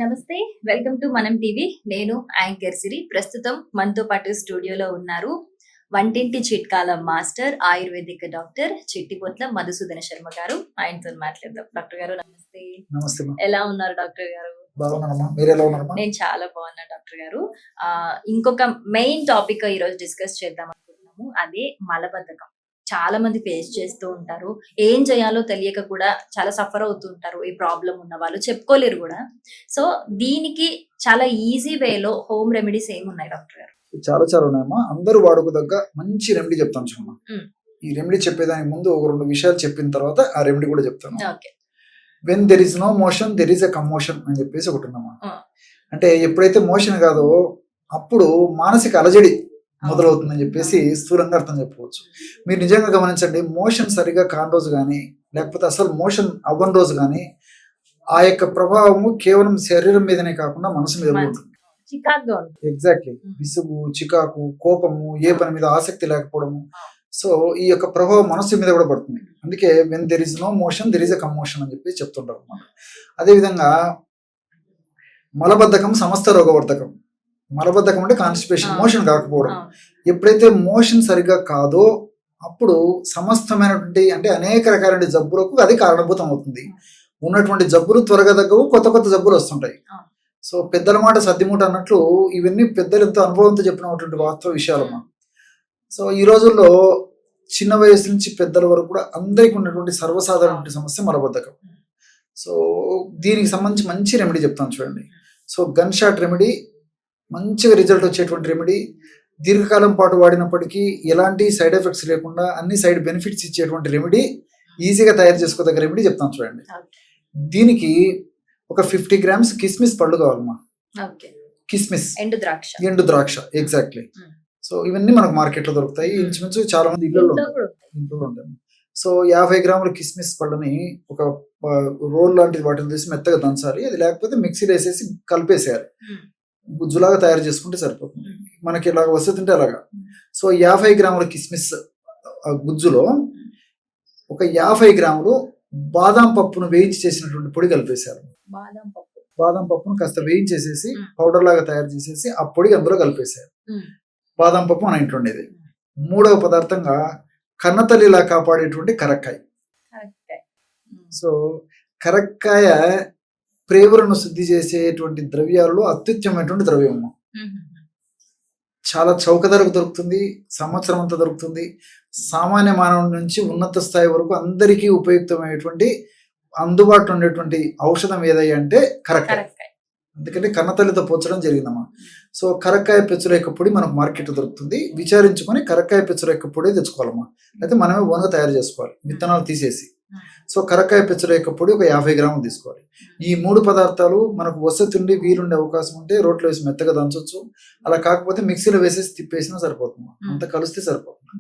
నమస్తే. Welcome to Manam TV. నేను anchor Siri. ప్రస్తుతం మనతో పాటు స్టూడియోలో ఉన్నారు వంటింటి చిట్కాల master, ayurvedic doctor Chittipotla Madhusudana Sharma garu. ఆయనతో మాట్లాడదాం. డాక్టర్ గారు నమస్తే. నమస్తే మా. ఎలా ఉన్నారు డాక్టర్ గారు? బాగున్నానమ్మా. మీరు ఎలా ఉన్నారమ్మా? నేను చాలా బాగున్నా డాక్టర్ గారు. ఇంకొక మెయిన్ టాపిక్ ఈ రోజు డిస్కస్ చేద్దాం అనుకుంటున్నాము. అదే మలబద్ధకం. చాలా మంది ఫేస్ చేస్తూ ఉంటారు. ఏం చేయాలో తెలియక కూడా చాలా సఫర్ అవుతుంటారు. ఈ ప్రాబ్లం ఉన్న వాళ్ళు చెప్పుకోలేరు కూడా. సో దీనికి చాలా ఈజీ వేలో హోమ్ రెమెడీస్ ఏమున్నాయి డాక్టర్ గారు? చాలా చాలా ఉన్నాయమ్మా. అందరూ వాడుకోదగ్గ మంచి రెమెడీ చెప్తాను చూడమ్మా. ఈ రెమెడీ చెప్పేదానికి ముందు ఒక 2 విషయాలు చెప్పిన తర్వాత ఆ రెమెడీ కూడా చెప్తాను. Okay. When there is no motion there is a commotion అని చెప్పేసి ఒకటి ఉందమ్మా. అంటే ఎప్పుడైతే మోషన్ కాదో అప్పుడు మానసిక అలజడి మొదలవుతుందని చెప్పేసి స్థూలంగా అర్థం చెప్పవచ్చు. మీరు నిజంగా గమనించండి, మోషన్ సరిగా కాని రోజు కానీ లేకపోతే అసలు మోషన్ అవ్వని రోజు కానీ ఆ యొక్క ప్రభావము కేవలం శరీరం మీదనే కాకుండా మనసు మీద ఉంటుంది. ఎగ్జాక్ట్లీ. విసుగు, చికాకు, కోపము, ఏ పని మీద ఆసక్తి లేకపోవడము. సో ఈ యొక్క ప్రభావం మనసు మీద కూడా పడుతుంది. అందుకే when there is no motion there is a commotion అని చెప్పి చెప్తుంటారు అన్నమాట. అదేవిధంగా మలబద్ధకం సమస్త రోగవర్ధకం. మలబద్ధకం అంటే కాన్స్టిపేషన్, మోషన్ కాకపోవడం. ఎప్పుడైతే మోషన్ సరిగ్గా కాదో అప్పుడు సమస్తమైనటువంటి అంటే అనేక రకాల జబ్బులకు అది కారణభూతం అవుతుంది. ఉన్నటువంటి జబ్బులు త్వరగా తగ్గవు, కొత్త కొత్త జబ్బులు వస్తుంటాయి. సో పెద్దల మాట సద్దిమూట అన్నట్లు ఇవన్నీ పెద్దలు ఎంతో అనుభవంతో చెప్పినటువంటి వాస్తవ విషయాలమ్మా. సో ఈ రోజుల్లో చిన్న వయసు నుంచి పెద్దల వరకు కూడా అందరికీ ఉన్నటువంటి సర్వసాధారణ సమస్య మలబద్ధకం. సో దీనికి సంబంధించి మంచి రెమెడీ చెప్తాను చూడండి. సో గన్ షాట్ రెమెడీ, మంచిగా రిజల్ట్ వచ్చేటువంటి రెమెడీ, దీర్ఘకాలం పాటు వాడినప్పటికీ ఎలాంటి సైడ్ ఎఫెక్ట్స్ లేకుండా అన్ని సైడ్ బెనిఫిట్స్ ఇచ్చేటువంటి రెమెడీ, ఈజీగా తయారు చేసుకోదగ్గ రెమెడీ చెప్తాను చూడండి. దీనికి ఒక 50 grams కిస్మిస్ పళ్ళు కావాలమ్మా. కిస్మిస్, ఎండు ద్రాక్ష. ఎగ్జాక్ట్లీ. సో ఇవన్నీ మనకు మార్కెట్ లో దొరుకుతాయి. ఇంచుమించు చాలా మంది ఇంట్లో ఉంటాయి. సో 50 grams కిస్మిస్ పళ్ళని ఒక రోల్ లాంటిది వాటిని తీసి మెత్తగా దంచాలి. అది లేకపోతే మిక్సీలో వేసేసి కలిపేసేయాలి. గుజ్జులాగా తయారు చేసుకుంటే సరిపోతుంది. మనకి ఇలాగ వస్తుంటే అలాగా. సో 50 grams కిస్మిస్ గుజ్జులో ఒక 50 grams బాదాం పప్పును వేయించి చేసినటువంటి పొడి కలిపేశారు. బాదాం పప్పును కాస్త వేయించేసేసి పౌడర్ లాగా తయారు చేసేసి ఆ పొడి అందులో కలిపేశారు. బాదాం పప్పు మన ఇంట్లో ఉండేది. 3వ పదార్థంగా కన్నతల్లిలా కాపాడేటువంటి కరక్కాయ. సో కరక్కాయ ప్రేవులను శుద్ధి చేసేటువంటి ద్రవ్యాలలో అత్యుత్తమైనటువంటి ద్రవ్యం. చాలా చౌక ధరకు దొరుకుతుంది, సంవత్సరం అంతా దొరుకుతుంది. సామాన్య మానవుడి నుంచి ఉన్నత స్థాయి వరకు అందరికీ ఉపయుక్తమైనటువంటి అందుబాటులో ఉండేటువంటి ఔషధం ఏదయ్యా అంటే కరక్కాయ. ఎందుకంటే కన్నతల్లితో పోల్చడం జరిగిందమ్మా. సో కరక్కాయ పెచ్చుల యొక్క పొడి మనకు మార్కెట్ దొరుకుతుంది. విచారించుకొని కరక్కాయ పెచ్చుల యొక్క పొడి తెచ్చుకోవాలమ్మా. అయితే మనమే ఓన్గా తయారు చేసుకోవాలి, విత్తనాలు తీసేసి. సో కరక్కాయ పెచ్చుల యొక్క పొడి ఒక 50 grams తీసుకోవాలి. ఈ 3 పదార్థాలు మనకు వసతుండి వీలుండే అవకాశం ఉంటే రోట్లో వేసి మెత్తగా దంచవచ్చు. అలా కాకపోతే మిక్సీలో వేసేసి తిప్పేసినా సరిపోతుంది. అంత కలిస్తే సరిపోతుంది.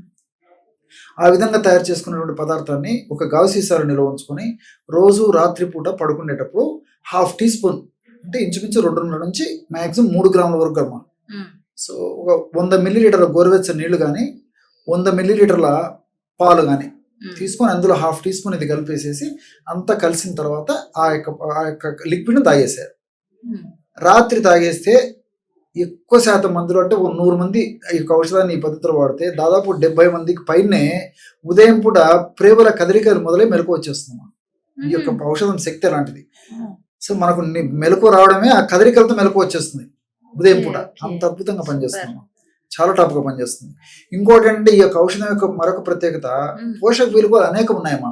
ఆ విధంగా తయారు చేసుకున్నటువంటి పదార్థాన్ని ఒక గాజు సీసాలో నిల్వ ఉంచుకొని రోజు రాత్రిపూట పడుకునేటప్పుడు 1/2 teaspoon అంటే ఇంచుమించు 2.5 నుంచి మాక్సిమం 3 grams వరకు అమ్మా. సో ఒక 100 ml గోరువెచ్చని నీళ్లు కానీ 100 ml పాలు కానీ తీసుకొని అందులో 1/2 teaspoon ఇది కలిపేసేసి అంతా కలిసిన తర్వాత ఆ యొక్క లిక్విడ్ని తాగేసారు. రాత్రి తాగేస్తే ఎక్కువ శాతం మందిలో అంటే 100 మంది ఈ యొక్క ఔషధాన్ని ఈ పద్ధతిలో వాడితే దాదాపు 70 మందికి పైనే ఉదయం పూట ప్రేమల కదలికలు మొదలై మెలకు వచ్చేస్తుంది. ఈ యొక్క ఔషధం శక్తి అలాంటిది. సో మనకు మెలకు రావడమే ఆ కదలికలతో మెలకు వచ్చేస్తుంది ఉదయం పూట. అంత అద్భుతంగా పనిచేస్తుంది, చాలా టాప్ గా పనిచేస్తుంది. ఇంకోటి అంటే ఈ యొక్క ఔషధం యొక్క మరొక ప్రత్యేకత, పోషక విలువలు అనేకం ఉన్నాయమ్మా.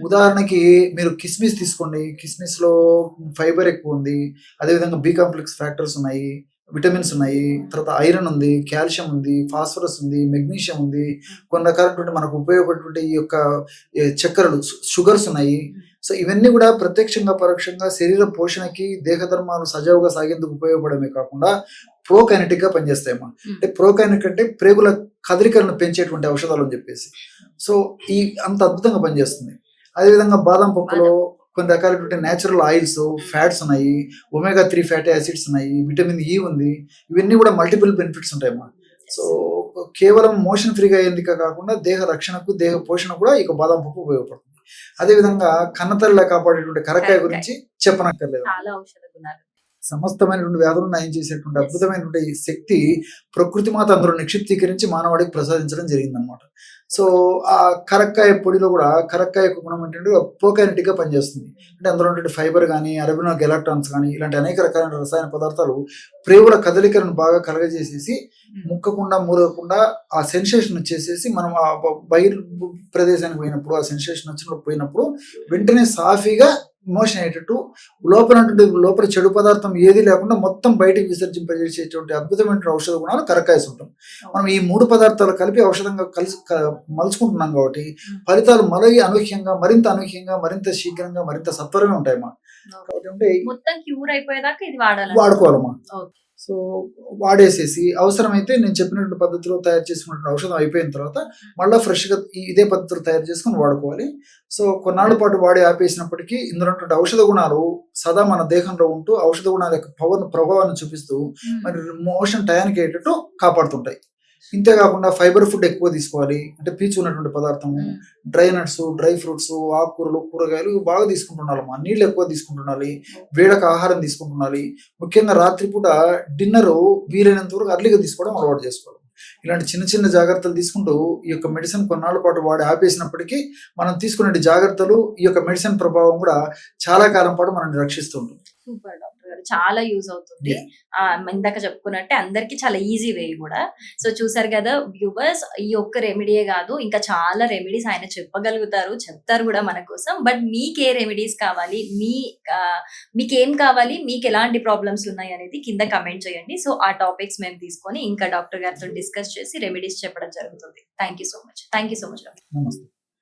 ఉదాహరణకి మీరు కిస్మిస్ తీసుకోండి. కిస్మిస్ లో ఫైబర్ ఎక్కువ ఉంది, అదేవిధంగా బి కాంప్లెక్స్ ఫ్యాక్టర్స్ ఉన్నాయి, విటమిన్స్ ఉన్నాయి, తర్వాత ఐరన్ ఉంది, కాల్షియం ఉంది, ఫాస్ఫరస్ ఉంది, మెగ్నీషియం ఉంది, కొన్ని రకాలైనటువంటి మనకు ఉపయోగపడేటువంటి ఈ యొక్క చక్కెరలు, షుగర్స్ ఉన్నాయి. సో ఇవన్నీ కూడా ప్రత్యక్షంగా పరోక్షంగా శరీర పోషణకి, దేహధర్మాలు సజావుగా సాగేందుకు ఉపయోగపడమే కాకుండా ప్రోకైనటిక్ గా పనిచేస్తాయమ్మా. అంటే ప్రోకైనటిక్ అంటే ప్రేగుల కదలికలను పెంచేటువంటి ఔషధాలు అని చెప్పేసి. సో ఈ అంత అద్భుతంగా పనిచేస్తుంది. అదేవిధంగా బాదం పప్పులో కొన్ని రకాలైనటువంటి న్యాచురల్ ఆయిల్స్, ఫ్యాట్స్ ఉన్నాయి, ఒమేగా 3 ఫ్యాటీ యాసిడ్స్ ఉన్నాయి, విటమిన్ ఈ ఉంది. ఇవన్నీ కూడా మల్టిపుల్ బెనిఫిట్స్ ఉంటాయమ్మా. సో కేవలం మోషన్ ఫ్రీగా అయ్యేందుకే కాకుండా దేహ రక్షణకు, దేహ పోషణ కూడా ఈ బాదం పప్పు ఉపయోగపడుతుంది. అదే విధంగా కన్నతల్లిలా కాపాడేటువంటి కరక్కాయ గురించి చెప్పనక్కర్లేదు. సమస్తమైనటువంటి వ్యాధులను నయం చేసేటువంటి అద్భుతమైనటువంటి శక్తి ప్రకృతి మాత అందులో నిక్షిప్తీకరించి మానవాడికి ప్రసాదించడం జరిగిందనమాట. సో ఆ కరక్కాయ పొడిలో కూడా కరక్కాయ గుణం ఏంటంటే ప్రోకైనటిక్ గా పనిచేస్తుంది. అంటే అందులో ఉన్నటువంటి ఫైబర్ కానీ అరబినో గెలాక్టాన్స్ కానీ ఇలాంటి అనేక రకాలైన రసాయన పదార్థాలు ప్రేగుల కదలికలను బాగా కలగజేసేసి ముక్కకుండా మూలకుండా ఆ సెన్సేషన్ వచ్చేసేసి మనం ఆ బయలు ప్రదేశానికి పోయినప్పుడు ఆ సెన్సేషన్ వచ్చినప్పుడు పోయినప్పుడు వెంటనే సాఫీగా మోషన్ అయ్యేటట్టు లోపల చెడు పదార్థం ఏది లేకుండా మొత్తం బయటికి విసర్జింపజేసేటువంటి అద్భుతమైన ఔషధ గుణాలు కరక్కాయ ఉంటాం. మనం ఈ 3 పదార్థాలు కలిపి ఔషధంగా మలుచుకుంటున్నాం కాబట్టి ఫలితాలు అనూహ్యంగా మరింత శీఘ్రంగా మరింత సత్వరమే ఉంటాయమ్మా. కాబట్టి మొత్తం క్యూర్ అయిపోయేదాకా ఇది వాడుకోవాలమ్మా. సో వాడేసేసి అవసరమైతే నేను చెప్పినటువంటి పద్ధతిలో తయారు చేసుకున్నటువంటి ఔషధం అయిపోయిన తర్వాత మళ్ళీ ఫ్రెష్గా ఇదే పద్ధతిలో తయారు చేసుకుని వాడుకోవాలి. సో కొన్నాళ్ళ పాటు వాడి ఆపేసినప్పటికీ ఇందులో ఉన్నటువంటి ఔషధ గుణాలు సదా మన దేహంలో ఉంటూ ఔషధ గుణాల యొక్క ప్రభావాన్ని చూపిస్తూ మరి మోషన్ టయానికి అయ్యేటట్టు కాపాడుతుంటాయి. ఇంతేకాకుండా ఫైబర్ ఫుడ్ ఎక్కువ తీసుకోవాలి. అంటే పీచు ఉన్నటువంటి పదార్థము, డ్రై నట్స్, డ్రై ఫ్రూట్స్, ఆకుకూరలు, కూరగాయలు బాగా తీసుకుంటుండాలమ్మా. నీళ్ళు ఎక్కువ తీసుకుంటుండాలి. వేడక ఆహారం తీసుకుంటుండాలి. ముఖ్యంగా రాత్రిపూట డిన్నర్ వీలైనంత వరకు అర్లీగా తీసుకోవడం అలవాటు చేసుకోవాలి. ఇలాంటి చిన్న చిన్న జాగ్రత్తలు తీసుకుంటూ ఈ యొక్క మెడిసిన్ కొన్నాళ్ళ పాటు వాడి ఆపేసినప్పటికీ మనం తీసుకునే జాగ్రత్తలు ఈ యొక్క మెడిసిన్ ప్రభావం కూడా చాలా కాలం పాటు మనల్ని రక్షిస్తూ ఉంటుంది. సూపర్ డాక్టర్ గారు, చాలా యూజ్ అవుతుంది. ఇందాక చెప్పుకున్నట్టే అందరికి చాలా ఈజీ వే కూడా. సో చూసారు కదా వ్యూవర్స్, ఈ ఒక్క రెమెడీయే కాదు, ఇంకా చాలా రెమెడీస్ ఆయన చెప్పగలుగుతారు, చెప్తారు కూడా మన కోసం. బట్ మీకు ఏ రెమెడీస్ కావాలి, మీకేం కావాలి, మీకు ఎలాంటి ప్రాబ్లమ్స్ ఉన్నాయి అనేది కింద కమెంట్ చేయండి. సో ఆ టాపిక్స్ మేము తీసుకొని ఇంకా డాక్టర్ గారితో డిస్కస్ చేసి రెమెడీస్ చెప్పడం జరుగుతుంది. Thank you so much doctor. నమస్తే.